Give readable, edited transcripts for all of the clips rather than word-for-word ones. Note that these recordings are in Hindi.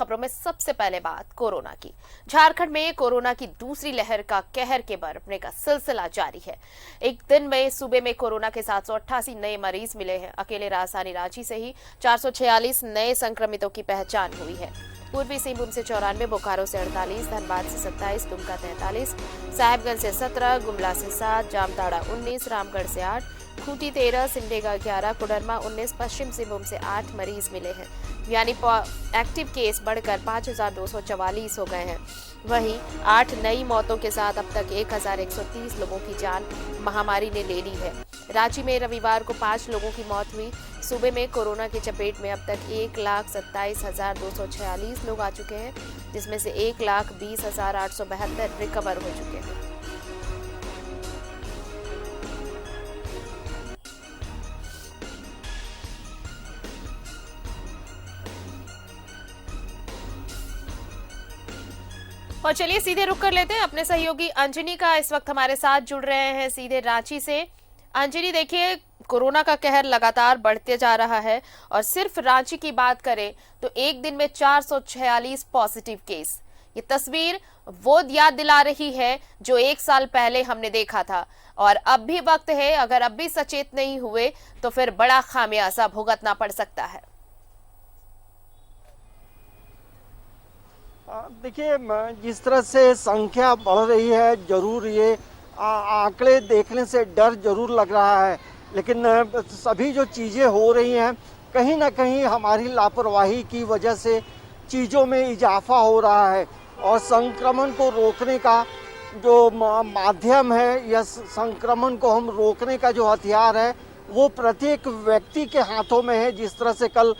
खबरों में सबसे पहले बात कोरोना की। झारखंड में कोरोना की दूसरी लहर का कहर के बरपने का सिलसिला जारी है। एक दिन में सूबे में कोरोना के 788 नए मरीज मिले हैं। अकेले राजधानी रांची से ही 446 नए संक्रमितों की पहचान हुई है। पूर्वी सिंहभूम से 94, बोकारो से 48, धनबाद से 27, दुमका 43, साहेबगंज से 17, गुमला से 7, जामताड़ा 19, रामगढ़ से 8, खूंटी 13, सिमडेगा 11, कोडरमा 19, पश्चिम सिंहभूम से 8 मरीज मिले हैं। यानी एक्टिव केस बढ़कर 5244 हो गए हैं। वहीं 8 नई मौतों के साथ अब तक 1130 लोगों की जान महामारी ने ले ली है। रांची में रविवार को 5 लोगों की मौत हुई। सूबे में कोरोना की चपेट में अब तक 1,27,246 लोग आ चुके हैं, जिसमें से 1,20,872 रिकवर हो चुके हैं। और चलिए सीधे रुक कर लेते हैं अपने सहयोगी अंजनी का। इस वक्त हमारे साथ जुड़ रहे हैं सीधे रांची से। अंजनी, देखिए कोरोना का कहर लगातार बढ़ते जा रहा है और सिर्फ रांची की बात करें तो एक दिन में 446 पॉजिटिव केस। ये तस्वीर वो याद दिला रही है जो 1 साल पहले हमने देखा था। और अब भी वक्त है, अगर अब भी सचेत नहीं हुए तो फिर बड़ा खामियाजा भुगतना पड़ सकता है। देखिए, जिस तरह से संख्या बढ़ रही है, जरूर ये आंकड़े देखने से डर जरूर लग रहा है, लेकिन सभी जो चीज़ें हो रही हैं कहीं ना कहीं हमारी लापरवाही की वजह से चीज़ों में इजाफा हो रहा है। और संक्रमण को रोकने का जो माध्यम है या संक्रमण को हम रोकने का जो हथियार है वो प्रत्येक व्यक्ति के हाथों में है। जिस तरह से कल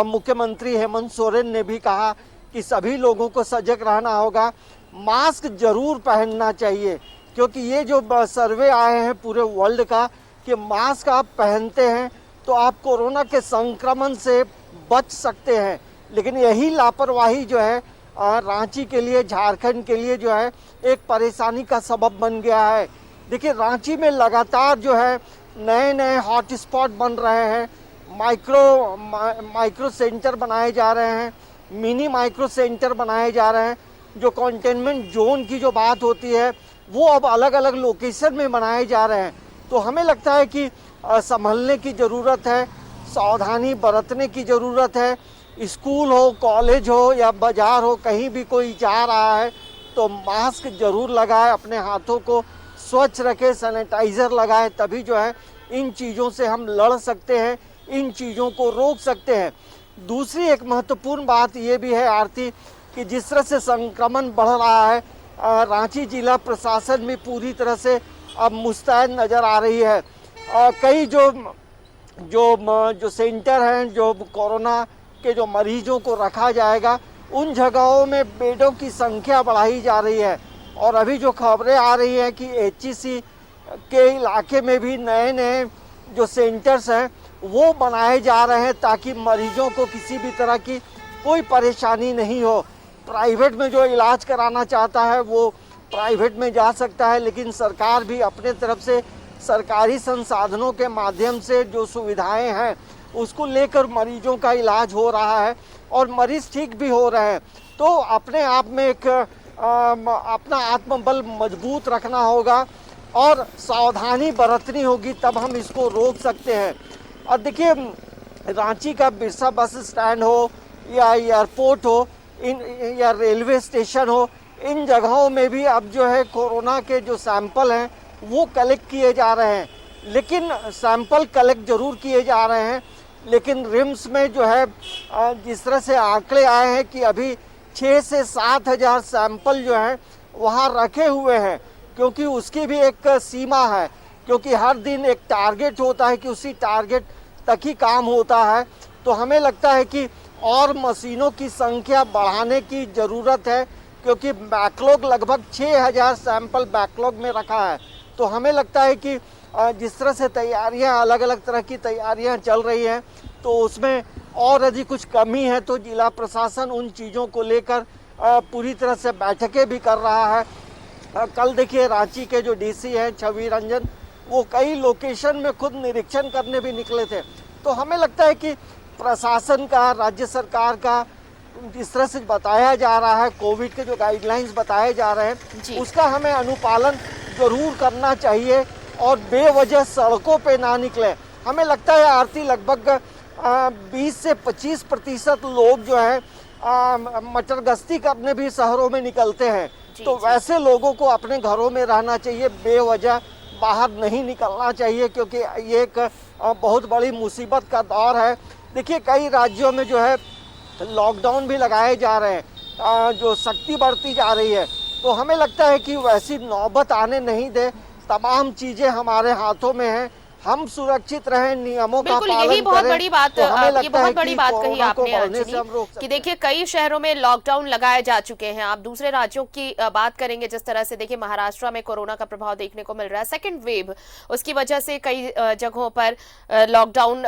मुख्यमंत्री हेमंत सोरेन ने भी कहा कि सभी लोगों को सजग रहना होगा, मास्क जरूर पहनना चाहिए, क्योंकि ये जो सर्वे आए हैं पूरे वर्ल्ड का कि मास्क आप पहनते हैं तो आप कोरोना के संक्रमण से बच सकते हैं। लेकिन यही लापरवाही जो है रांची के लिए, झारखंड के लिए जो है एक परेशानी का सबब बन गया है। देखिए, रांची में लगातार जो है नए नए हॉटस्पॉट बन रहे हैं, माइक्रो सेंटर बनाए जा रहे हैं, मिनी माइक्रो सेंटर बनाए जा रहे हैं। जो कंटेनमेंट जोन की जो बात होती है वो अब अलग अलग लोकेशन में बनाए जा रहे हैं। तो हमें लगता है कि संभलने की ज़रूरत है, सावधानी बरतने की ज़रूरत है। स्कूल हो, कॉलेज हो या बाज़ार हो, कहीं भी कोई जा रहा है तो मास्क जरूर लगाए, अपने हाथों को स्वच्छ रखें, सैनिटाइज़र लगाए, तभी जो है इन चीज़ों से हम लड़ सकते हैं, इन चीज़ों को रोक सकते हैं। दूसरी एक महत्वपूर्ण बात ये भी है आरती कि जिस तरह से संक्रमण बढ़ रहा है, रांची जिला प्रशासन में पूरी तरह से अब मुस्तैद नज़र आ रही है। कई जो सेंटर हैं, जो कोरोना के जो मरीजों को रखा जाएगा, उन जगहों में बेडों की संख्या बढ़ाई जा रही है। और अभी जो खबरें आ रही हैं कि एचईसी के इलाके में भी नए नए जो सेंटर्स हैं वो बनाए जा रहे हैं ताकि मरीजों को किसी भी तरह की कोई परेशानी नहीं हो। प्राइवेट में जो इलाज कराना चाहता है वो प्राइवेट में जा सकता है, लेकिन सरकार भी अपने तरफ से सरकारी संसाधनों के माध्यम से जो सुविधाएं हैं उसको लेकर मरीजों का इलाज हो रहा है और मरीज ठीक भी हो रहे हैं। तो अपने आप में एक अपना आत्मबल मजबूत रखना होगा और सावधानी बरतनी होगी, तब हम इसको रोक सकते हैं। और देखिए, रांची का बिरसा बस स्टैंड हो या एयरपोर्ट हो, या रेलवे स्टेशन हो, इन जगहों में भी अब जो है कोरोना के जो सैंपल हैं वो कलेक्ट किए जा रहे हैं। लेकिन सैंपल कलेक्ट जरूर किए जा रहे हैं, लेकिन रिम्स में जो है जिस तरह से आंकड़े आए हैं कि अभी 6 से 7 हज़ार सैंपल जो हैं वहाँ रखे हुए हैं, क्योंकि उसकी भी एक सीमा है, क्योंकि हर दिन एक टारगेट होता है कि उसी टारगेट तक ही काम होता है। तो हमें लगता है कि और मशीनों की संख्या बढ़ाने की ज़रूरत है, क्योंकि बैकलॉग लगभग 6000 सैंपल बैकलॉग में रखा है। तो हमें लगता है कि जिस तरह से तैयारियां, अलग अलग तरह की तैयारियां चल रही हैं, तो उसमें और यदि कुछ कमी है तो जिला प्रशासन उन चीज़ों को लेकर पूरी तरह से बैठकें भी कर रहा है। कल देखिए, रांची के जो डीसी हैं छवि रंजन, वो कई लोकेशन में खुद निरीक्षण करने भी निकले थे। तो हमें लगता है कि प्रशासन का, राज्य सरकार का जिस तरह से बताया जा रहा है, कोविड के जो गाइडलाइंस बताए जा रहे जी। हैं, उसका हमें अनुपालन जरूर करना चाहिए और बेवजह सड़कों पे ना निकले। हमें लगता है आरती लगभग 20 से 25% लोग जो है मटर गश्ती करने भी शहरों में निकलते हैं। तो वैसे लोगों को अपने घरों में रहना चाहिए, बेवजह बाहर नहीं निकलना चाहिए, क्योंकि ये एक बहुत बड़ी मुसीबत का दौर है। देखिए, कई राज्यों में जो है लॉकडाउन भी लगाए जा रहे हैं, जो सख्ती बढ़ती जा रही है। तो हमें लगता है कि वैसी नौबत आने नहीं दे। तमाम चीजें हमारे हाथों में हैं, हम सुरक्षित रहें, नियमों का बिल्कुल, पालन यही बहुत करें, बड़ी बात, तो हमें ये लगता बहुत है बड़ी कि बात कही कोरोना को आपने बढ़ने से हम रोक अंजनी, सकते कि हैं। देखिए कई शहरों में लॉकडाउन लगाए जा चुके हैं। आप दूसरे राज्यों की बात करेंगे, जिस तरह से देखिए महाराष्ट्र में कोरोना का प्रभाव देखने को मिल रहा है, सेकंड वेव, उसकी वजह से कई जगहों पर लॉकडाउन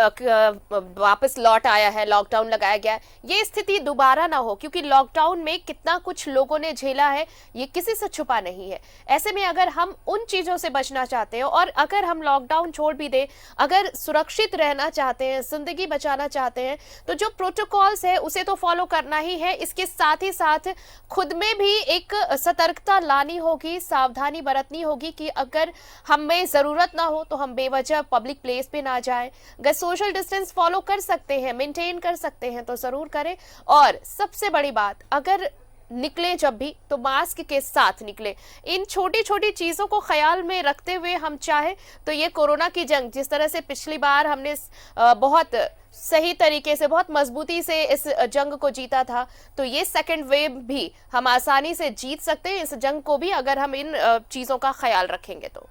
वापस लौट आया है, लॉकडाउन लगाया गया है। ये स्थिति दोबारा ना हो, क्योंकि लॉकडाउन में कितना कुछ लोगों ने झेला है ये किसी से छुपा नहीं है। ऐसे में अगर हम उन चीजों से बचना चाहते हैं और अगर हम लॉकडाउन छोड़ भी दें, अगर सुरक्षित रहना चाहते हैं, जिंदगी बचाना चाहते हैं, तो जो प्रोटोकॉल्स है उसे तो फॉलो करना ही है। इसके साथ ही साथ खुद में भी एक सतर्कता लानी होगी, सावधानी बरतनी होगी कि अगर हमें जरूरत ना हो तो हम बेवजह पब्लिक प्लेस पे ना जाएं। अगर सोशल डिस्टेंस फॉलो कर सकते हैं, मेंटेन कर सकते हैं तो जरूर करें। और सबसे बड़ी बात, अगर निकले जब भी तो मास्क के साथ निकले। इन छोटी छोटी चीजों को ख्याल में रखते हुए हम चाहे तो ये कोरोना की जंग, जिस तरह से पिछली बार हमने बहुत सही तरीके से, बहुत मजबूती से इस जंग को जीता था, तो ये सेकंड वेव भी हम आसानी से जीत सकते हैं इस जंग को भी, अगर हम इन चीजों का ख्याल रखेंगे तो।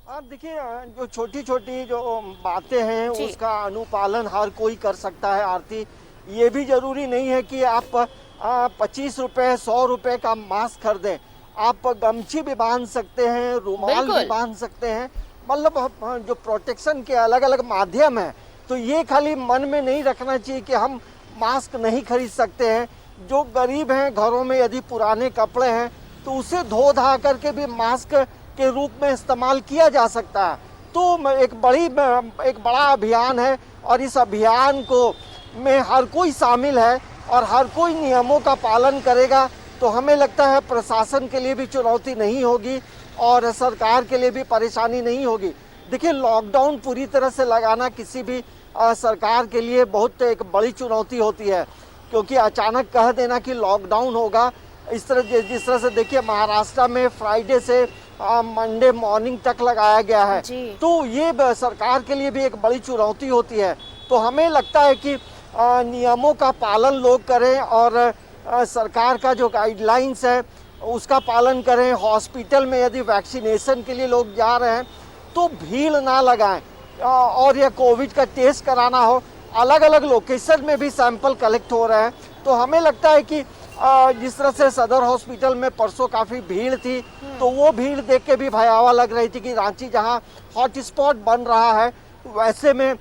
आप देखिए, जो छोटी छोटी जो बातें हैं जी। उसका अनुपालन हर कोई कर सकता है आरती। ये भी जरूरी नहीं है कि आप 25 रुपए 100 रुपए का मास्क खरीदें। आप गमछी भी बांध सकते हैं, रुमाल भी बिल्कुल। बांध सकते हैं। मतलब जो प्रोटेक्शन के अलग अलग माध्यम हैं, तो ये खाली मन में नहीं रखना चाहिए कि हम मास्क नहीं खरीद सकते हैं। जो गरीब हैं, घरों में यदि पुराने कपड़े हैं तो उसे धो धा करके भी मास्क के रूप में इस्तेमाल किया जा सकता है। तो एक बड़ा अभियान है और इस अभियान को में हर कोई शामिल है और हर कोई नियमों का पालन करेगा, तो हमें लगता है प्रशासन के लिए भी चुनौती नहीं होगी और सरकार के लिए भी परेशानी नहीं होगी। देखिए, लॉकडाउन पूरी तरह से लगाना किसी भी सरकार के लिए बहुत एक बड़ी चुनौती होती है, क्योंकि अचानक कह देना कि लॉकडाउन होगा, जिस तरह से देखिए महाराष्ट्र में फ्राइडे से मंडे मॉर्निंग तक लगाया गया है, तो ये सरकार के लिए भी एक बड़ी चुनौती होती है। तो हमें लगता है कि नियमों का पालन लोग करें और सरकार का जो गाइडलाइंस है उसका पालन करें। हॉस्पिटल में यदि वैक्सीनेशन के लिए लोग जा रहे हैं तो भीड़ ना लगाएं, और यह कोविड का टेस्ट कराना हो, अलग अलग लोकेशन में भी सैंपल कलेक्ट हो रहे हैं। तो हमें लगता है कि जिस तरह से सदर हॉस्पिटल में परसों काफ़ी भीड़ थी, तो वो भीड़ देख के भी भयावह लग रही थी कि रांची जहां हॉटस्पॉट बन रहा है, वैसे में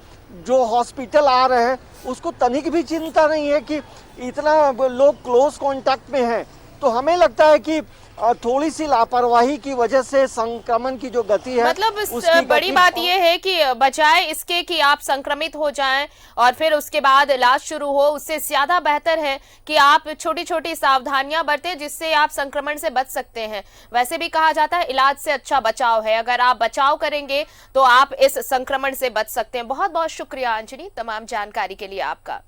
जो हॉस्पिटल आ रहे हैं उसको तनिक भी चिंता नहीं है कि इतना लोग क्लोज कांटेक्ट में हैं। तो हमें लगता है कि थोड़ी सी लापरवाही की वजह से संक्रमण की जो गति है, मतलब बड़ी बात यह है कि बजाय इसके कि आप संक्रमित हो जाएं और फिर उसके बाद इलाज शुरू हो, उससे ज्यादा बेहतर है कि आप छोटी छोटी सावधानियां बरतें, जिससे आप संक्रमण से बच सकते हैं। वैसे भी कहा जाता है इलाज से अच्छा बचाव है, अगर आप बचाव करेंगे तो आप इस संक्रमण से बच सकते हैं। बहुत बहुत शुक्रिया अंजनी, तमाम जानकारी के लिए आपका।